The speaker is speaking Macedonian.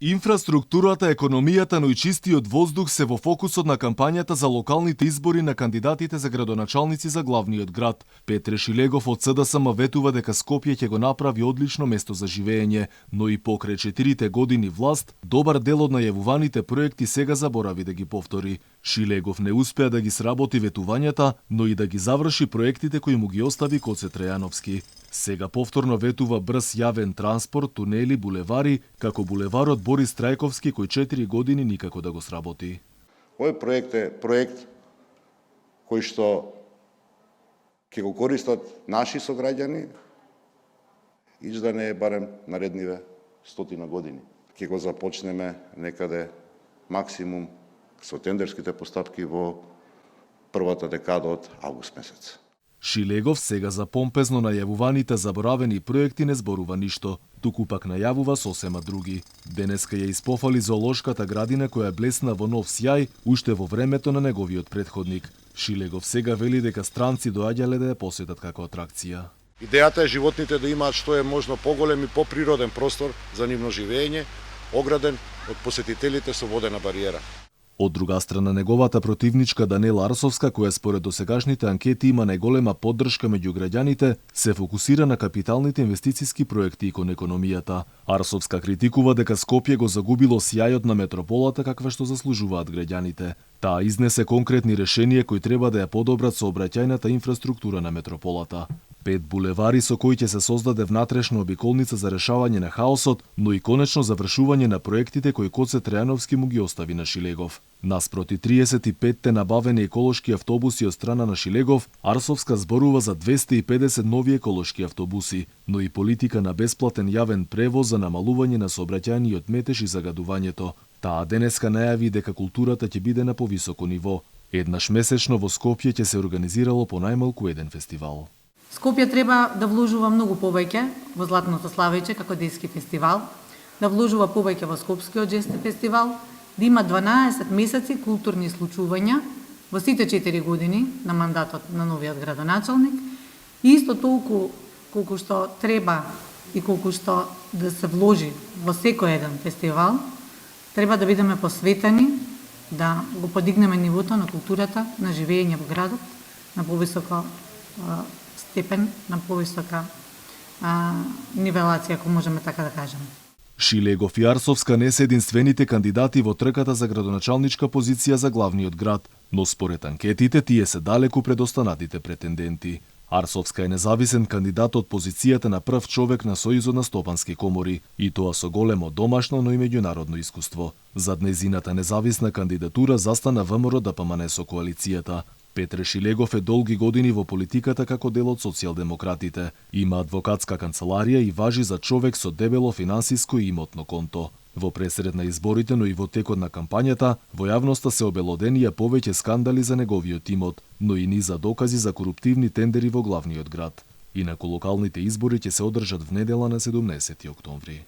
Инфраструктурата, економијата, но и чистиот воздух се во фокусот на кампањата за локалните избори на кандидатите за градоначалници за главниот град. Петре Шилегов од СДСМ ветува дека Скопје ќе го направи одлично место за живење, но и покрај 4 години власт, добар дел од најавуваните проекти сега заборави да ги повтори. Шилегов не успеа да ги сработи ветувањата, но и да ги заврши проектите кои му ги остави Коце Трајановски. Сега повторно ветува брз јавен транспорт, тунели, булевари, како булеварот Борис Трајковски кој 4 години никако да го сработи. Овој проект е проект кој што ќе го користат наши сограѓани и да не е барем наредниве 100 години. Ќе го започнеме некаде максимум со тендерските постапки во првата декада од август месец. Шилегов сега за помпезно најавуваните заборавени проекти не зборува ништо, туку пак најавува сосема други. Денеска ја испофали зоолошката градина која блесна во нов сјај уште во времето на неговиот претходник. Шилегов сега вели дека странци доаѓале да ја посетат како атракција. Идејата е животните да имаат што е можно поголем и поприроден простор за нивно живење, ограден од посетителите со водена бариера. Од друга страна, неговата противничка Данела Арсовска, која според досегашните анкети има најголема поддршка меѓу граѓаните, се фокусира на капиталните инвестициски проекти кон економијата. Арсовска критикува дека Скопје го загубило сјајот на метрополата каква што заслужуваат граѓаните. Таа изнесе конкретни решенија кои треба да ја подобрат сообраќајната инфраструктура на метрополата. 5 булевари со кои ќе се создаде внатрешна обиколница за решавање на хаосот, но и конечно завршување на проектите кои Коце Трајановски му ги остави на Шилегов. Наспроти 35-те набавени еколошки автобуси од страна на Шилегов, Арсовска зборува за 250 нови еколошки автобуси, но и политика на бесплатен јавен превоз за намалување на сообраќајниот метеж и загадувањето. Таа денеска најави дека културата ќе биде на повисоко ниво. Еднаш месечно во Скопје ќе се организирало по најмалку еден фестивал. Скопје треба да вложува многу повеќе во Златното Славејче како детски фестивал, да вложува повеќе во Скопскиот джез фестивал, да има 12 месеци културни случувања во сите 4 години на мандатот на новиот градоначалник и исто толку колку што треба и колку што да се вложи во секој еден фестивал, треба да бидеме посветени да го подигнеме нивото на културата, на живење во градот, на повисока степен, на повисока нивелација, ако можеме така да кажеме. Шилегов и Арсовска не се единствените кандидати во трката за градоначалничка позиција за главниот град, но според анкетите тие се далеку пред останатите претенденти. Арсовска е независен кандидат од позицијата на прв човек на Сојузот на стопански комори, и тоа со големо домашно, но и меѓународно искуство. Зад незината независна кандидатура застана ВМРО-ДПМНЕ со коалицијата. Петре Шилегов е долги години во политиката како дел од социјалдемократите. Има адвокатска канцеларија и важи за човек со дебело финансиско и имотно конто. Во пресред на изборите, но и во текот на кампањата, во јавноста се обелоденија повеќе скандали за неговиот имот, но и низа докази за коруптивни тендери во главниот град. Инаку локалните избори ќе се одржат в недела на 17 октомври.